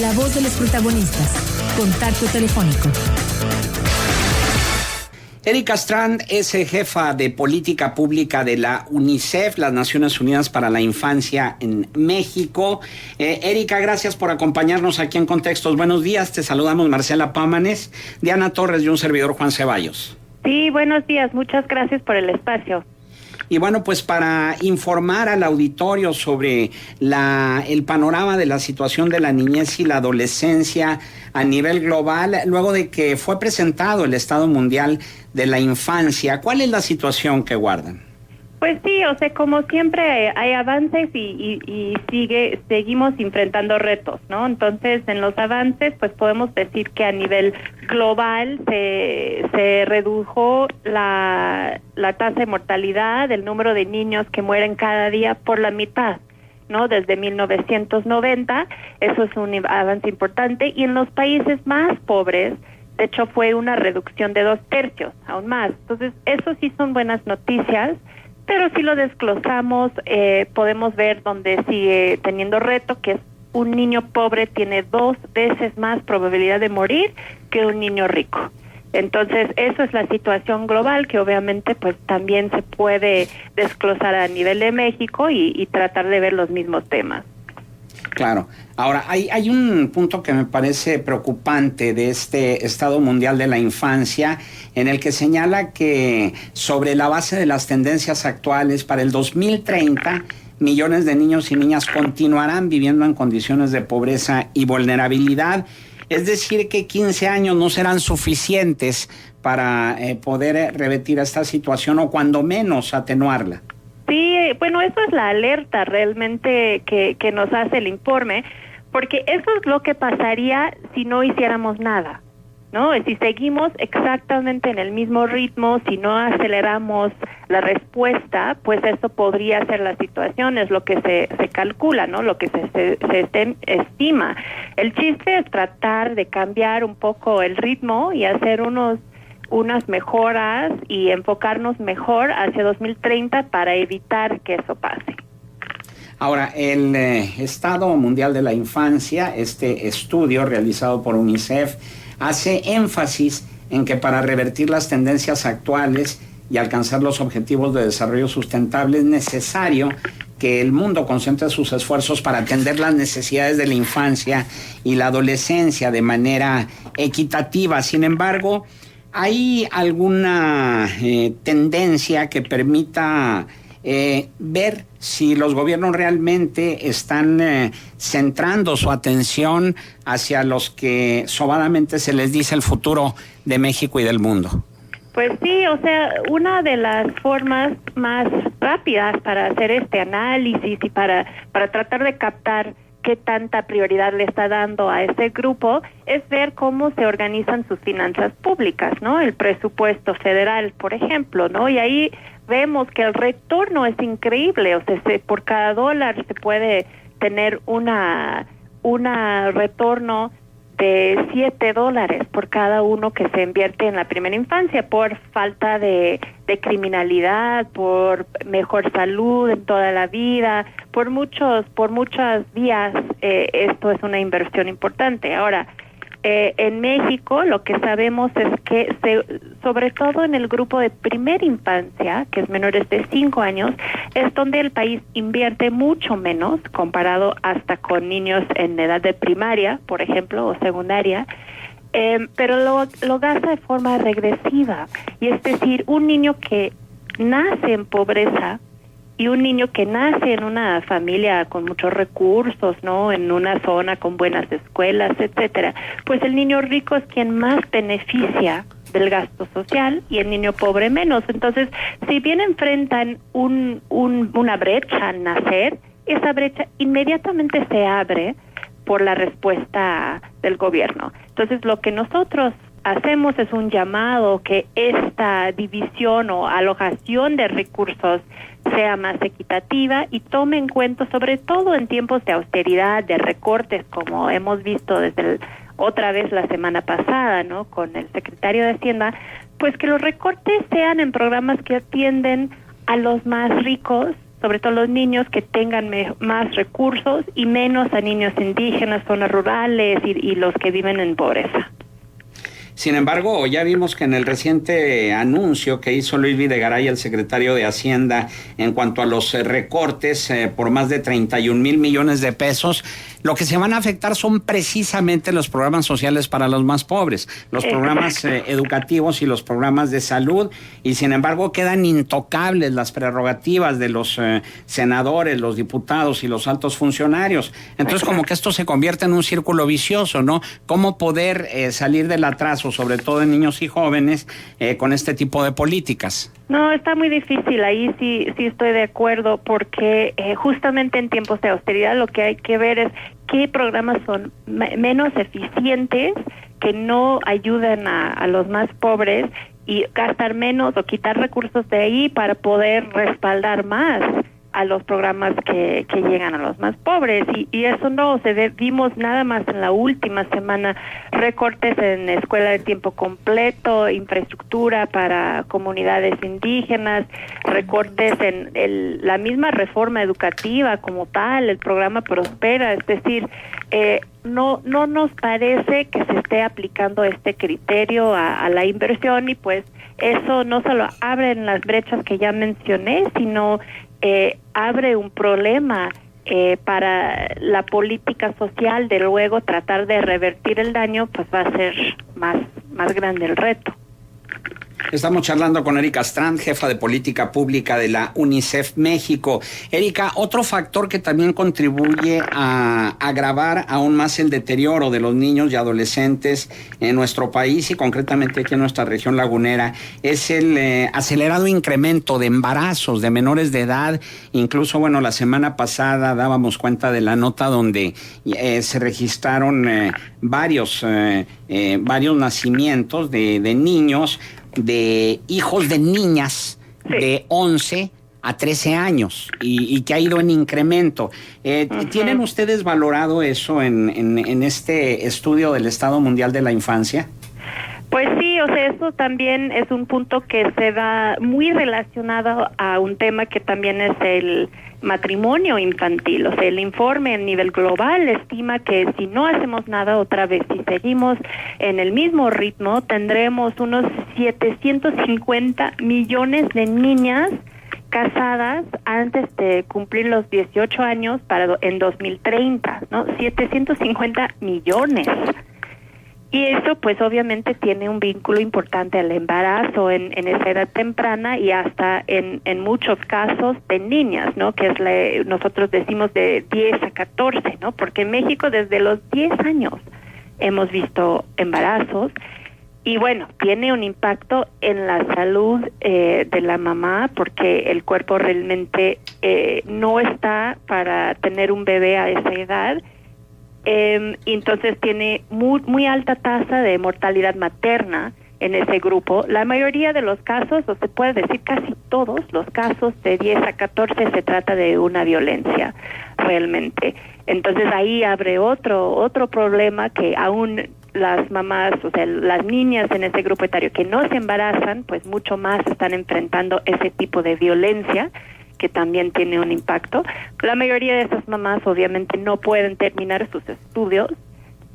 La voz de los protagonistas. Contacto telefónico. Erika Strand es jefa de política pública de la UNICEF, las Naciones Unidas para la Infancia en México. Erika, gracias por acompañarnos aquí en Contextos. Buenos días, te saludamos Marcela Pámanes, Diana Torres y un servidor Juan Ceballos. Sí, buenos días, muchas gracias por el espacio. Y bueno, pues para informar al auditorio sobre el panorama de la situación de la niñez y la adolescencia a nivel global, luego de que fue presentado el Estado Mundial de la Infancia, ¿cuál es la situación que guardan? Pues sí, o sea, como siempre hay avances y seguimos enfrentando retos, ¿no? Entonces, en los avances, pues podemos decir que a nivel global se redujo la tasa de mortalidad, el número de niños que mueren cada día por la mitad, ¿no? Desde 1990, eso es un avance importante, y en los países más pobres, de hecho, fue una reducción de 2/3, aún más. Entonces, eso sí son buenas noticias. Pero si lo desglosamos, podemos ver donde sigue teniendo reto, que es un niño pobre tiene 2 veces más probabilidad de morir que un niño rico. Entonces, eso es la situación global, que obviamente pues también se puede desglosar a nivel de México y tratar de ver los mismos temas. Claro. Ahora, hay un punto que me parece preocupante de este Estado Mundial de la Infancia, en el que señala que sobre la base de las tendencias actuales, para el 2030, millones de niños y niñas continuarán viviendo en condiciones de pobreza y vulnerabilidad. Es decir, que 15 años no serán suficientes para poder revertir esta situación o cuando menos atenuarla. Sí, bueno, eso es la alerta realmente que nos hace el informe, porque eso es lo que pasaría si no hiciéramos nada, ¿no? Si seguimos exactamente en el mismo ritmo, si no aceleramos la respuesta, pues eso podría ser la situación, es lo que se calcula, ¿no? Lo que se estima. El chiste es tratar de cambiar un poco el ritmo y hacer unas mejoras y enfocarnos mejor hacia 2030 para evitar que eso pase. Ahora, el Estado Mundial de la Infancia, este estudio realizado por UNICEF, hace énfasis en que para revertir las tendencias actuales y alcanzar los objetivos de desarrollo sustentable es necesario que el mundo concentre sus esfuerzos para atender las necesidades de la infancia y la adolescencia de manera equitativa. Sin embargo, ¿hay alguna tendencia que permita ver si los gobiernos realmente están centrando su atención hacia los que sobadamente se les dice el futuro de México y del mundo? Pues sí, o sea, una de las formas más rápidas para hacer este análisis y para tratar de captar qué tanta prioridad le está dando a ese grupo es ver cómo se organizan sus finanzas públicas, ¿no? El presupuesto federal, por ejemplo, ¿no? Y ahí vemos que el retorno es increíble, o sea, por cada dólar se puede tener una retorno de $7 por cada uno que se invierte en la primera infancia, por falta de criminalidad, por mejor salud en toda la vida, por muchas vías. Esto es una inversión importante. Ahora, en México lo que sabemos es que sobre todo en el grupo de primera infancia, que es menores de 5 años, es donde el país invierte mucho menos comparado hasta con niños en edad de primaria, por ejemplo, o secundaria, pero lo gasta de forma regresiva. Y es decir, un niño que nace en pobreza y un niño que nace en una familia con muchos recursos, ¿no? En una zona con buenas escuelas, etcétera, pues el niño rico es quien más beneficia del gasto social y el niño pobre menos. Entonces, si bien enfrentan una brecha al nacer, esa brecha inmediatamente se abre por la respuesta del gobierno. Entonces, lo que nosotros hacemos es un llamado que esta división o alocación de recursos sea más equitativa y tome en cuenta, sobre todo en tiempos de austeridad, de recortes, como hemos visto desde otra vez la semana pasada, ¿no? Con el secretario de Hacienda, pues que los recortes sean en programas que atienden a los más ricos sobre todo los niños que tengan más recursos y menos a niños indígenas, zonas rurales y los que viven en pobreza. Sin embargo, ya vimos que en el reciente anuncio que hizo Luis Videgaray, el secretario de Hacienda, en cuanto a los recortes por más de 31,000 millones de pesos, lo que se van a afectar son precisamente los programas sociales para los más pobres, los programas educativos y los programas de salud, y sin embargo quedan intocables las prerrogativas de los senadores, los diputados y los altos funcionarios. Entonces, como que esto se convierte en un círculo vicioso, ¿no? ¿Cómo poder salir del atraso, sobre todo en niños y jóvenes, con este tipo de políticas? No, está muy difícil, ahí sí estoy de acuerdo, porque justamente en tiempos de austeridad lo que hay que ver es qué programas son menos eficientes, que no ayudan a los más pobres, y gastar menos o quitar recursos de ahí para poder respaldar más a los programas que llegan a los más pobres, y eso no se ve. Vimos nada más en la última semana recortes en escuela de tiempo completo, infraestructura para comunidades indígenas, recortes en la misma reforma educativa como tal, el programa Prospera. Es decir, no nos parece que se esté aplicando este criterio a la inversión, y pues eso no solo abre las brechas que ya mencioné, sino abre un problema para la política social de luego tratar de revertir el daño. Pues va a ser más grande el reto. Estamos charlando con Erika Strand, jefa de política pública de la UNICEF México. Erika, otro factor que también contribuye a agravar aún más el deterioro de los niños y adolescentes en nuestro país, y concretamente aquí en nuestra región lagunera, es el acelerado incremento de embarazos de menores de edad. Incluso, bueno, la semana pasada dábamos cuenta de la nota donde se registraron varios nacimientos de niños, de hijos de niñas de 11 a 13 años y que ha ido en incremento. ¿Tienen ustedes valorado eso en este estudio del Estado Mundial de la Infancia? Pues sí, o sea, eso también es un punto que se va muy relacionado a un tema que también es el matrimonio infantil. O sea, el informe a nivel global estima que si no hacemos nada otra vez, si seguimos en el mismo ritmo, tendremos unos 750 millones de niñas casadas antes de cumplir los 18 años en 2030, ¿no? 750 millones. Y eso pues obviamente tiene un vínculo importante al embarazo en esa edad temprana, y hasta en muchos casos de niñas, ¿no? Que es nosotros decimos de 10 a 14, ¿no? Porque en México desde los 10 años hemos visto embarazos, y bueno, tiene un impacto en la salud de la mamá, porque el cuerpo realmente no está para tener un bebé a esa edad. Entonces tiene muy alta tasa de mortalidad materna en ese grupo. La mayoría de los casos, o se puede decir casi todos los casos de 10 a 14, se trata de una violencia realmente. Entonces ahí abre otro problema, que aún las mamás, o sea, las niñas en ese grupo etario que no se embarazan, pues mucho más están enfrentando ese tipo de violencia, que también tiene un impacto. La mayoría de esas mamás obviamente no pueden terminar sus estudios,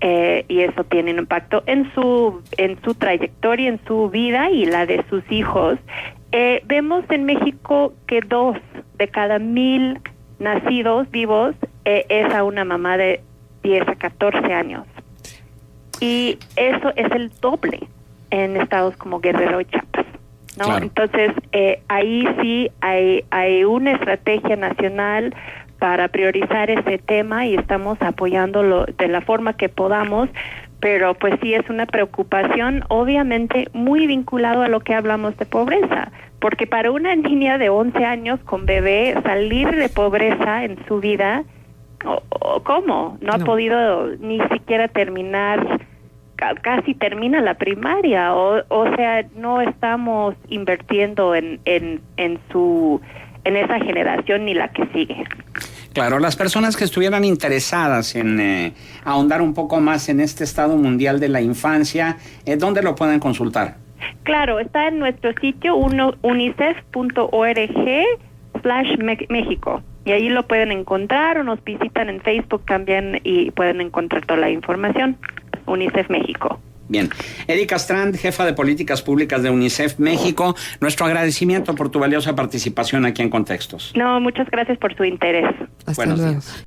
y eso tiene un impacto en su trayectoria, en su vida y la de sus hijos. Vemos en México que 2 de cada 1,000 nacidos vivos es a una mamá de 10 a 14 años. Y eso es el doble en estados como Guerrero y Chiapas, ¿no? Claro. Entonces, ahí sí hay una estrategia nacional para priorizar ese tema, y estamos apoyándolo de la forma que podamos, pero pues sí es una preocupación, obviamente muy vinculado a lo que hablamos de pobreza, porque para una niña de 11 años con bebé, salir de pobreza en su vida, ¿cómo? No ha podido ni siquiera terminar, casi termina la primaria, o sea, no estamos invirtiendo en esa generación ni la que sigue. Claro, las personas que estuvieran interesadas en ahondar un poco más en este Estado Mundial de la Infancia, ¿dónde lo pueden consultar? Claro, está en nuestro sitio unicef.org/ UNICEF.org/México. Y ahí lo pueden encontrar, o nos visitan en Facebook también y pueden encontrar toda la información. UNICEF México. Bien. Erika Strand, jefa de políticas públicas de UNICEF México, nuestro agradecimiento por tu valiosa participación aquí en Contextos. No, muchas gracias por su interés. Hasta Buenos luego. días.